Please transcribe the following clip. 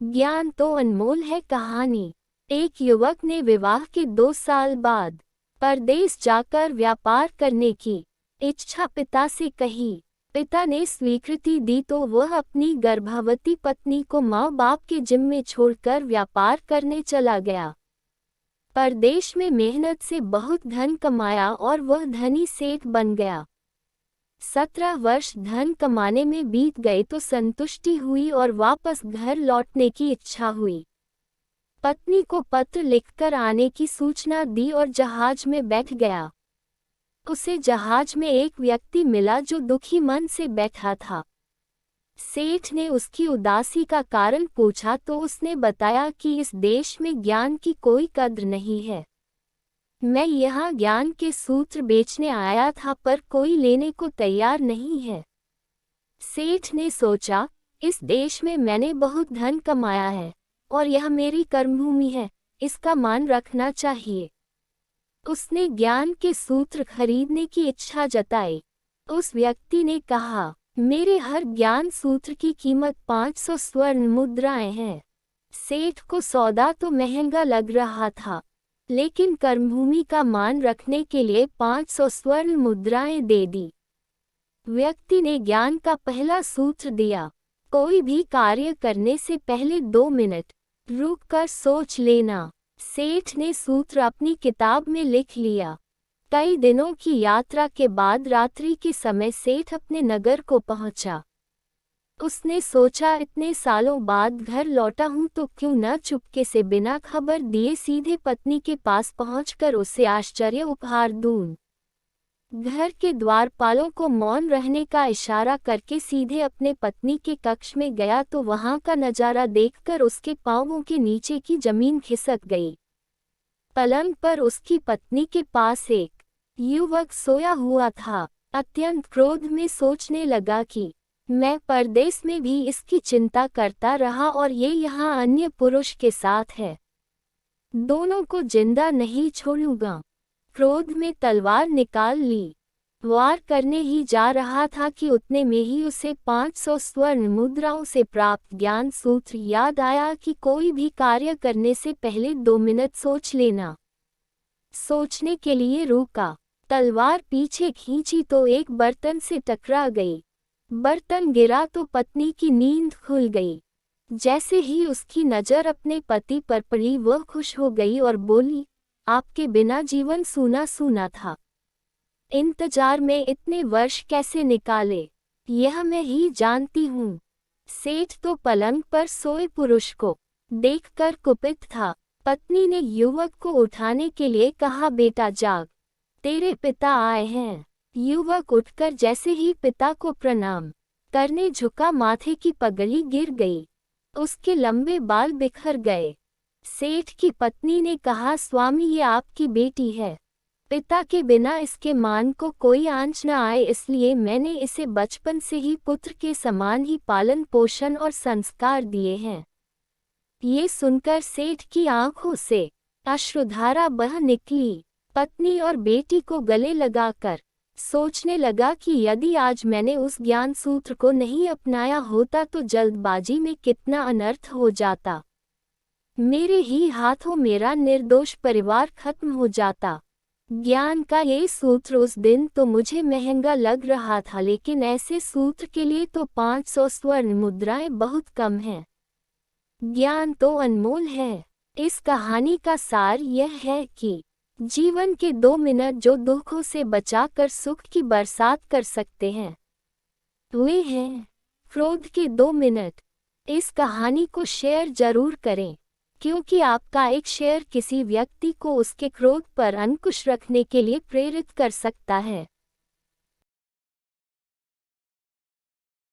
ज्ञान तो अनमोल है। कहानी। एक युवक ने विवाह के 2 साल बाद परदेश जाकर व्यापार करने की इच्छा पिता से कही। पिता ने स्वीकृति दी तो वह अपनी गर्भवती पत्नी को माँ बाप के जिम्मे छोड़कर व्यापार करने चला गया। परदेश में मेहनत से बहुत धन कमाया और वह धनी सेठ बन गया। 17 वर्ष धन कमाने में बीत गए तो संतुष्टि हुई और वापस घर लौटने की इच्छा हुई। पत्नी को पत्र लिखकर आने की सूचना दी और जहाज में बैठ गया। उसे जहाज में एक व्यक्ति मिला जो दुखी मन से बैठा था। सेठ ने उसकी उदासी का कारण पूछा तो उसने बताया कि इस देश में ज्ञान की कोई कद्र नहीं है। मैं यहाँ ज्ञान के सूत्र बेचने आया था पर कोई लेने को तैयार नहीं है। सेठ ने सोचा, इस देश में मैंने बहुत धन कमाया है और यह मेरी कर्मभूमि है, इसका मान रखना चाहिए। उसने ज्ञान के सूत्र खरीदने की इच्छा जताई। उस व्यक्ति ने कहा, मेरे हर ज्ञान सूत्र की कीमत 500 स्वर्ण मुद्राएं हैं। सेठ को सौदा तो महंगा लग रहा था, लेकिन कर्मभूमि का मान रखने के लिए 500 स्वर्ण मुद्राएं दे दी। व्यक्ति ने ज्ञान का पहला सूत्र दिया, कोई भी कार्य करने से पहले 2 मिनट रुककर सोच लेना। सेठ ने सूत्र अपनी किताब में लिख लिया। कई दिनों की यात्रा के बाद रात्रि के समय सेठ अपने नगर को पहुंचा। उसने सोचा, इतने सालों बाद घर लौटा हूं तो क्यों न चुपके से बिना खबर दिए सीधे पत्नी के पास पहुंचकर उसे आश्चर्य उपहार दूं। घर के द्वारपालों को मौन रहने का इशारा करके सीधे अपने पत्नी के कक्ष में गया तो वहां का नजारा देखकर उसके पांवों के नीचे की जमीन खिसक गई। पलंग पर उसकी पत्नी के पास एक युवक सोया हुआ था। अत्यंत क्रोध में सोचने लगा कि मैं परदेश में भी इसकी चिंता करता रहा और ये यहाँ अन्य पुरुष के साथ है। दोनों को जिंदा नहीं छोड़ूंगा। क्रोध में तलवार निकाल ली। वार करने ही जा रहा था कि उतने में ही उसे 500 स्वर्ण मुद्राओं से प्राप्त ज्ञान सूत्र याद आया कि कोई भी कार्य करने से पहले 2 मिनट सोच लेना। सोचने के लिए रुका। तलवार पीछे खींची तो एक बर्तन से टकरा गई। बर्तन गिरा तो पत्नी की नींद खुल गई। जैसे ही उसकी नजर अपने पति पर पड़ी वह खुश हो गई और बोली, आपके बिना जीवन सूना सूना था। इंतजार में इतने वर्ष कैसे निकाले, यह मैं ही जानती हूँ। सेठ तो पलंग पर सोए पुरुष को देखकर कुपित था। पत्नी ने युवक को उठाने के लिए कहा, बेटा जाग, तेरे पिता आए हैं। युवक उठकर जैसे ही पिता को प्रणाम करने झुका, माथे की पगड़ी गिर गई। उसके लंबे बाल बिखर गए। सेठ की पत्नी ने कहा, स्वामी ये आपकी बेटी है। पिता के बिना इसके मान को कोई आंच न आए, इसलिए मैंने इसे बचपन से ही पुत्र के समान ही पालन पोषण और संस्कार दिए हैं। ये सुनकर सेठ की आंखों से अश्रुधारा बह निकली। पत्नी और बेटी को गले लगाकर सोचने लगा कि यदि आज मैंने उस ज्ञान सूत्र को नहीं अपनाया होता तो जल्दबाजी में कितना अनर्थ हो जाता। मेरे ही हाथों मेरा निर्दोष परिवार खत्म हो जाता। ज्ञान का ये सूत्र उस दिन तो मुझे महंगा लग रहा था, लेकिन ऐसे सूत्र के लिए तो 500 स्वर्ण मुद्राएं बहुत कम हैं। ज्ञान तो अनमोल है। इस कहानी का सार यह है कि जीवन के 2 मिनट जो दुखों से बचाकर सुख की बरसात कर सकते हैं, वे हैं क्रोध के 2 मिनट। इस कहानी को शेयर जरूर करें, क्योंकि आपका एक शेयर किसी व्यक्ति को उसके क्रोध पर अंकुश रखने के लिए प्रेरित कर सकता है।